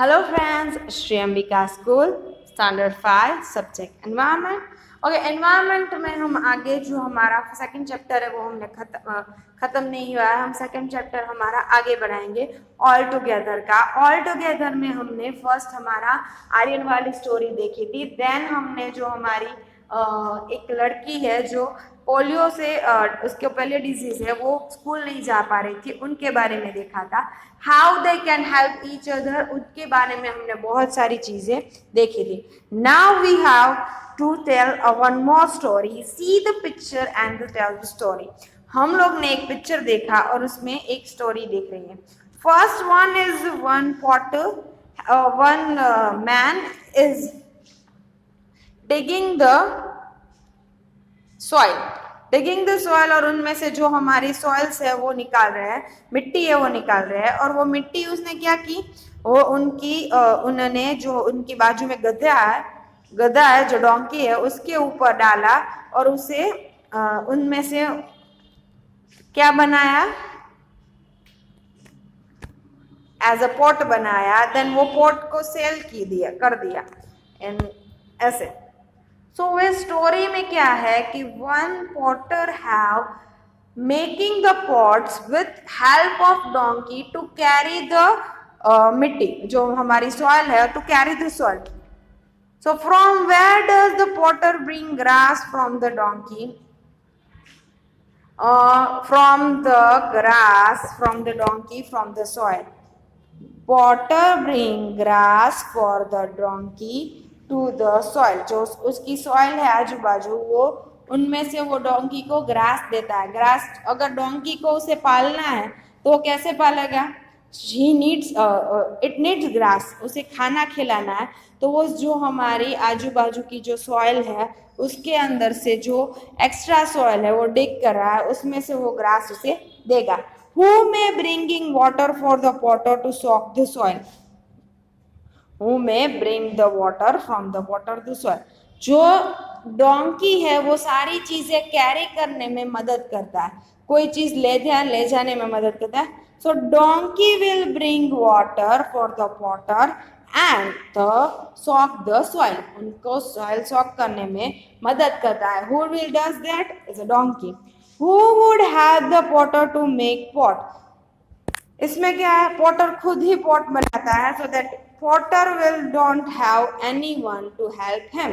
Hello friends, Shri Ambika School, Standard 5, Subject Environment. Okay environment में हम आगे जो हमारा सेकंड चैप्टर है वो हमने खत्म नहीं हुआ है। हम सेकंड चैप्टर हमारा आगे बढ़ाएंगे ऑल टुगेदर का। ऑल टुगेदर में हमने फर्स्ट हमारा आर्यन वाली स्टोरी देखी थी। देन हमने जो हमारी एक लड़की है जो पोलियो से उसके पहले डिजीज है, वो स्कूल नहीं जा पा रही थी, उनके बारे में देखा था। How they can help each other, उनके बारे में हमने बहुत सारी चीजें देखी थी। Now we have to tell one more story. See the picture and tell the story. हम लोग ने एक पिक्चर देखा और उसमें एक स्टोरी देख रही है। First one is one Potter, one man is digging the soil और उनमें से जो हमारी सॉइल्स है वो निकाल रहे हैं, मिट्टी है वो निकाल रहे हैं। और वो मिट्टी उसने क्या की, वो उन्होंने जो उनकी बाजू में गधा है जो डोंकी है उसके ऊपर डाला और उसे उनमें से क्या बनाया, एज अ पॉट बनाया। देन वो पॉट को सेल कर दिया ऐसे। सो इस स्टोरी में क्या है कि one potter have making the pots with help of donkey to carry the mitti, जो हमारी सॉइल है, to carry the soil. So from where does the potter bring grass from the donkey? From the grass, from the donkey, from the soil. Potter bring grass for the donkey to the soil. जो उसकी soil है आजू बाजू, वो उनमें से वो donkey को ग्रास देता है। ग्रास, अगर डोंकी को उसे पालना है तो वो कैसे पालेगा? इट नीड्स ग्रास, उसे खाना खिलाना है। तो वो जो हमारी आजू बाजू की जो सॉइल है उसके अंदर से जो एक्स्ट्रा सॉइल है वो डिग कर रहा है, उसमें से वो ग्रास उसे देगा। Who may bringing water for the potter to soak the soil? Who may bring the water from the potter to soil? जो डोंकी है वो सारी चीजें कैरी करने में मदद करता है, कोई चीज ले जाने में मदद करता है। So donkey will bring water for the potter and the soak the soil, उनको सॉइल सॉक करने में मदद करता है। Who will does that? Is a donkey. Who would have the potter to make pot? इसमें क्या है, पॉटर खुद ही पॉट बनाता है, so that potter will don't have anyone to help him.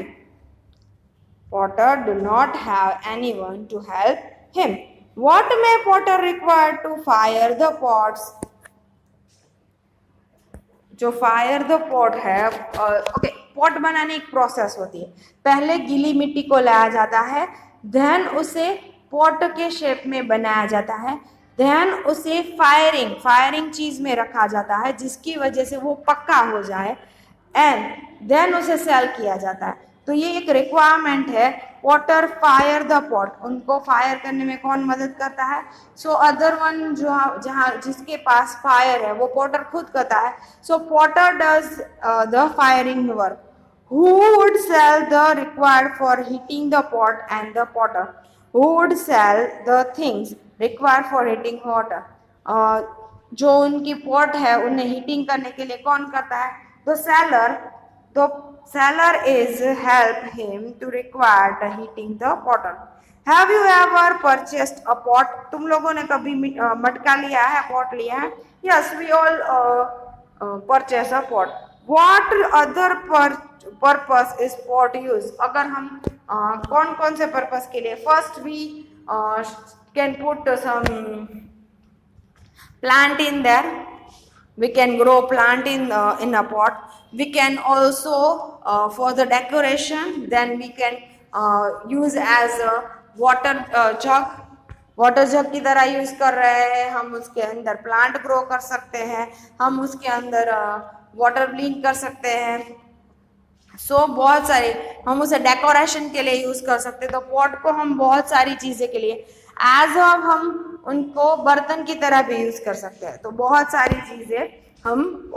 Potter do not have anyone to help him. What may potter require to fire the pots? जो fire the pot है, okay, pot बनाने एक process होती है। पहले गीली मिट्टी को लाया जाता है, देन उसे पॉट के शेप में बनाया जाता है, देन उसे फायरिंग चीज में रखा जाता है जिसकी वजह से वो पक्का हो जाए, एंड देन उसे सेल किया जाता है। तो ये एक रिक्वायरमेंट है। पॉटर फायर द पॉट, उनको फायर करने में कौन मदद करता है? सो अदर वन जहाँ जिसके पास फायर है वो पॉटर खुद करता है। So potter does the firing work. Who would sell the required for heating the pot and the potter? Who would sell the things required for heating water? जो उनकी pot है उन्हें हीटिंग करने के लिए कौन करता है? The seller is help him to require the heating the potter. Have you ever purchased a pot? तुम लोगों ने कभी मटका लिया है, पॉट लिया है? Yes, we all purchase a pot. What other purpose is pot used? अगर हम कौन कौन से पर्पस के लिए? First we can put some plant in there. We can grow plant in a pot. We can also for the decoration, then we can use as a water jug की तरह use कर रहे हैं हम। उसके अंदर प्लांट ग्रो कर सकते हैं, हम उसके अंदर वाटर ब्लीन कर सकते हैं। सो बहुत सारे हम उसे डेकोरेशन के लिए यूज कर सकते हैं। तो पॉट को हम बहुत सारी चीजें के लिए एज ऑफ हम उनको बर्तन की तरह भी यूज कर सकते हैं। तो बहुत सारी चीजें हम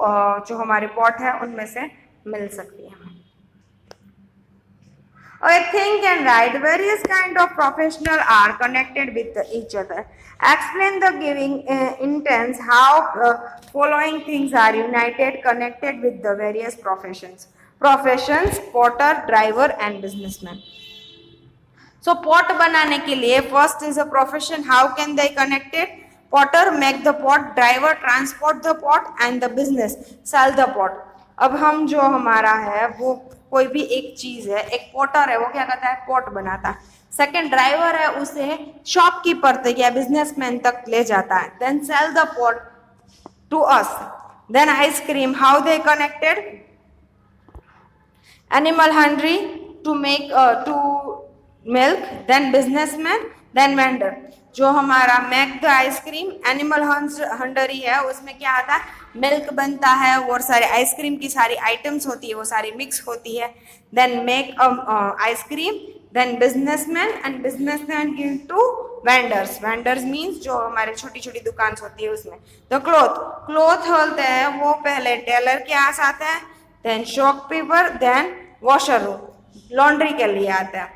जो हमारे पॉट है उनमें से मिल सकती है। Okay, think and write. Various kind of professional are connected with each other. Explain the giving intents how following things are united, connected with the various professions. Professions, potter, driver and businessman. So pot बनाने के लिए first is a profession. How can they connected? Potter make the pot, driver transport the pot and the business sell the pot. अब हम जो हमारा है वो कोई भी एक चीज है, एक पॉटर है वो क्या करता है, पॉट बनाता है. सेकंड ड्राइवर है, उसे शॉपकीपर तक या बिजनेसमैन तक ले जाता है. Then sell the pot to us. Then ice cream, how they connected? Animal hungry to make to milk, then businessman, then vendor. जो हमारा मेक द आइसक्रीम, एनिमल हंडरी है, उसमें क्या आता है, मिल्क बनता है और सारे आइसक्रीम की सारी आइटम्स होती है वो सारी मिक्स होती है. Then make ice cream, then businessman and businessman give to vendors. Vendors means जो हमारी छोटी छोटी दुकान होती है उसमें. द क्लोथ होते हैं वो पहले टेलर के पास आता है, then shopkeeper, then washer room, laundry के लिए आता है.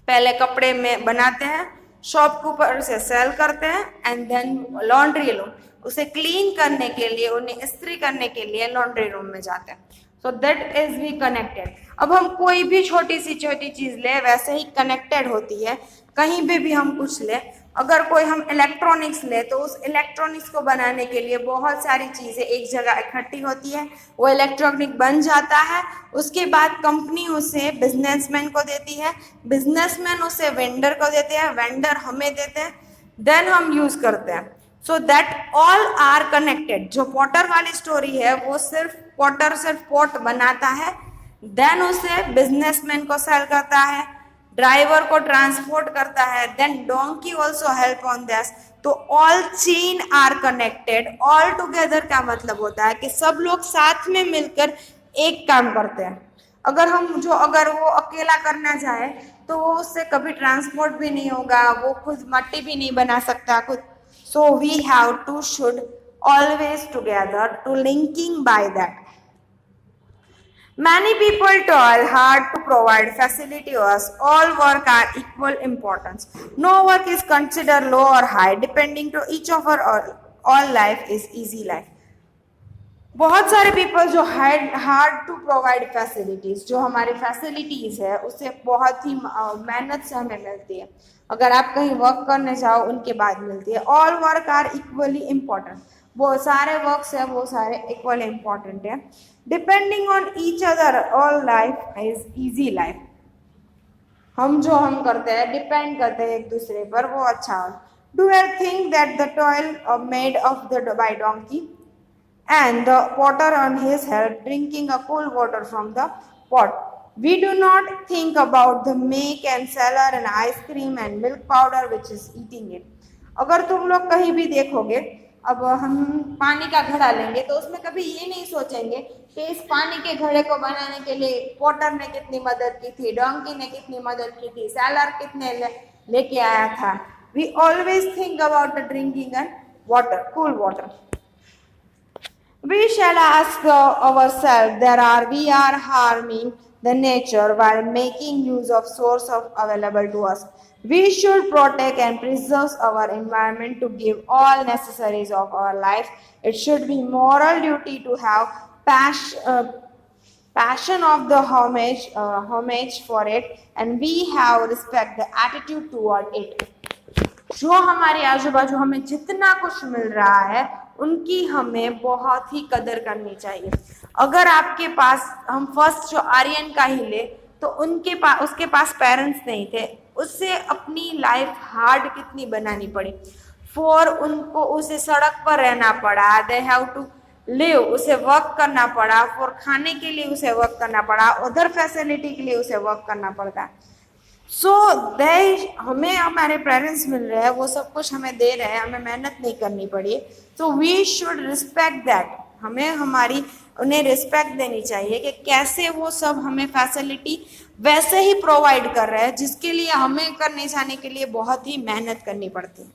पहले कपड़े में बनाते हैं, शॉपकीपर से सेल करते हैं एंड देन लॉन्ड्री रूम, उसे क्लीन करने के लिए, उन्हें इस्त्री करने के लिए लॉन्ड्री रूम में जाते हैं. So that is we connected. अब हम कोई भी छोटी चीज ले वैसे ही कनेक्टेड होती है. कहीं भी हम कुछ ले, अगर कोई हम इलेक्ट्रॉनिक्स ले तो उस इलेक्ट्रॉनिक्स को बनाने के लिए बहुत सारी चीज़ें एक जगह इकट्ठी होती है, वो इलेक्ट्रॉनिक बन जाता है. उसके बाद कंपनी उसे बिजनेसमैन को देती है, बिजनेसमैन उसे वेंडर को देते हैं, वेंडर हमें देते हैं, देन हम यूज करते हैं. So that all are connected. जो पॉटर वाली स्टोरी है वो पॉटर सिर्फ पॉट बनाता है, देन उसे बिजनेसमैन को सेल करता है, ड्राइवर को ट्रांसपोर्ट करता है, then donkey also help on this. तो all chain are connected. All together का मतलब होता है कि सब लोग साथ में मिलकर एक काम करते हैं. अगर वो अकेला करना चाहे तो वो उससे कभी ट्रांसपोर्ट भी नहीं होगा, वो खुद मट्टी भी नहीं बना सकता खुद. So we have to should always together to linking by that. Many people toil hard to provide facility to us. All work are equal importance. No work is considered low or high. Depending to each of our all life is easy life. बहुत सारे people जो hard to provide facilities, जो हमारे facilities है उससे बहुत ही मेहनत से हमें मिलती है. अगर आप कहीं वर्क करने जाओ उनके बाद मिलती है. All work are equally important. वो सारे वर्क्स है वो सारे इक्वली इम्पोर्टेंट है. Depending on each other all life is easy life. हम करते हैं डिपेंड करते हैं एक दूसरे पर, वो अच्छा हो. Do you think that the toil made of the by donkey and the potter on his head drinking a cool water from the pot? We do not think about the make and seller and ice cream and milk powder which is eating it. अगर तुम लोग कहीं भी देखोगे, अब हम पानी का घड़ा लेंगे तो उसमें कभी ये नहीं सोचेंगे कि इस पानी के घड़े को बनाने के लिए पॉटर ने कितनी मदद की थी, डोंकी ने कितनी मदद की थी, सेलर कितने लेके आया था. We always think about the drinking and water, cool water. We shall ask ourselves we are harming the nature while making use of source of available to us. We should protect and preserve our environment to give all necessaries of our life. It should be moral duty to have passion of the homage for it, and we have respect the attitude toward it. जो हमारे आजू बाजू हमें जितना कुछ मिल रहा है उनकी हमें बहुत ही कदर करनी चाहिए. अगर आपके पास, हम फर्स्ट जो आर्यन का ही ले तो उसके पास पेरेंट्स नहीं थे, उससे अपनी लाइफ हार्ड कितनी बनानी पड़ी. उनको उसे सड़क पर रहना पड़ा, दे हैव टू लिव, उसे वर्क करना पड़ा. खाने के लिए उसे वर्क करना पड़ा, अदर फैसिलिटी के लिए उसे वर्क करना पड़ता. सो हमें हमारे पेरेंट्स मिल रहे हैं, वो सब कुछ हमें दे रहे हैं, हमें मेहनत नहीं करनी पड़ी. तो वी शुड रिस्पेक्ट दैट. हमें उन्हें रिस्पेक्ट देनी चाहिए कि कैसे वो सब हमें फैसिलिटी वैसे ही प्रोवाइड कर रहे हैं जिसके लिए हमें करने जाने के लिए बहुत ही मेहनत करनी पड़ती है.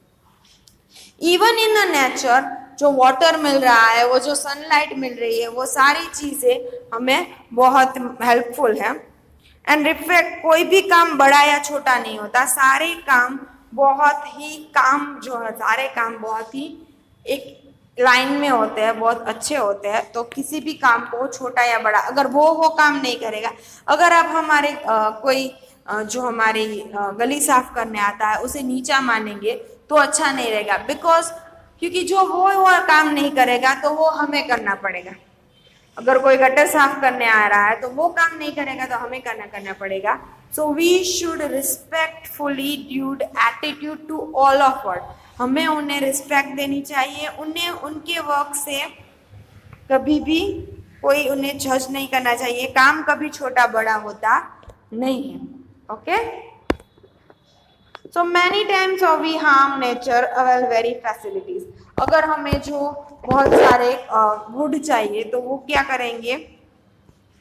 इवन इन द नेचर, जो वाटर मिल रहा है, वो जो सनलाइट मिल रही है, वो सारी चीज़ें हमें बहुत हेल्पफुल है. एंड रिफ्लेक्ट, कोई भी काम बड़ा या छोटा नहीं होता, सारे काम बहुत ही एक लाइन में होते हैं, बहुत अच्छे होते हैं। तो किसी भी काम को छोटा या बड़ा, अगर वो काम नहीं करेगा, अगर आप हमारे जो हमारी गली साफ करने आता है उसे नीचा मानेंगे तो अच्छा नहीं रहेगा, बिकॉज क्योंकि जो वो काम नहीं करेगा तो वो हमें करना पड़ेगा। अगर कोई गटर साफ करने आ रहा है तो वो काम नहीं करेगा तो हमें करना पड़ेगा। So we should respectfully dude attitude to all of word, हमें उन्हें रिस्पेक्ट देनी चाहिए, उन्हें उनके वर्क से कभी भी कोई उन्हें जज नहीं करना चाहिए, काम कभी छोटा बड़ा होता नहीं है। Okay, so many times we harm nature avail very facilities, अगर हमें जो बहुत सारे वुड चाहिए तो वो क्या करेंगे,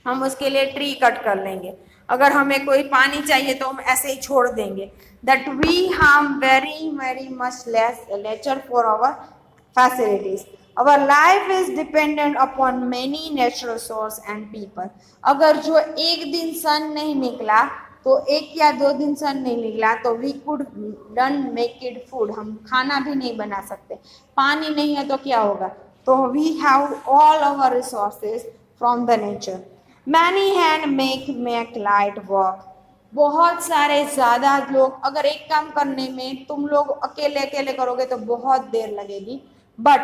हम उसके लिए ट्री कट कर लेंगे। अगर हमें कोई पानी चाहिए तो हम ऐसे ही छोड़ देंगे। That we harm very very much less nature for our facilities. Our life is dependent upon many natural source and people, अगर जो एक दिन सन नहीं निकला तो 1 या 2 दिन सन नहीं निकला तो we could done make it food, हम खाना भी नहीं बना सकते। पानी नहीं है तो क्या होगा, तो we have all our resources from the nature. Many hand make light work, बहुत सारे ज़्यादा लोग, अगर एक काम करने में तुम लोग अकेले करोगे तो बहुत देर लगेगी, बट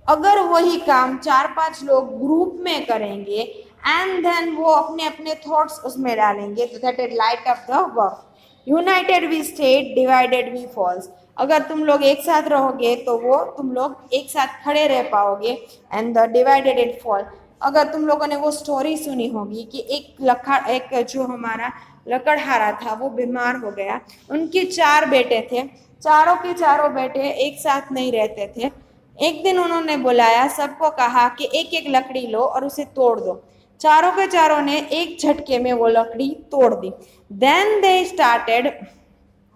अगर वही काम 4-5 लोग ग्रुप में करेंगे एंड देन वो अपने अपने थॉट्स उसमें डालेंगे तो that is light of the work. United we state, divided we falls, अगर तुम लोग एक साथ रहोगे तो वो तुम लोग एक साथ खड़े रह पाओगे and the divided it fall. अगर तुम लोगों ने वो स्टोरी सुनी होगी कि एक जो हमारा लकड़हारा था वो बीमार हो गया, उनके 4 बेटे थे, चारों के चारों बेटे एक साथ नहीं रहते थे। एक दिन उन्होंने बुलाया, सबको कहा कि एक एक लकड़ी लो और उसे तोड़ दो। चारों के चारों ने एक झटके में वो लकड़ी तोड़ दी। देन दे स्टार्टेड,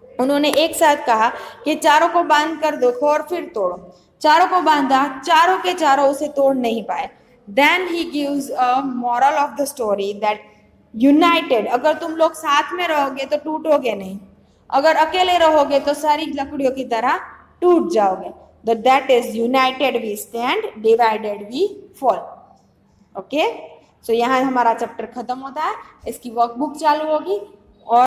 उन्होंने एक साथ कहा कि चारों को बांध कर देखो और फिर तोड़ो। चारों को बांधा, चारों के चारों उसे तोड़ नहीं पाए। Then he gives a moral of the story that united, अगर तुम लोग साथ में रहोगे तो टूटोगे नहीं, अगर अकेले रहोगे तो सारी लकड़ियों की तरह टूट जाओगे। That is united we stand, divided we fall. Okay, so यहाँ हमारा चैप्टर खत्म होता है, इसकी वर्कबुक चालू होगी।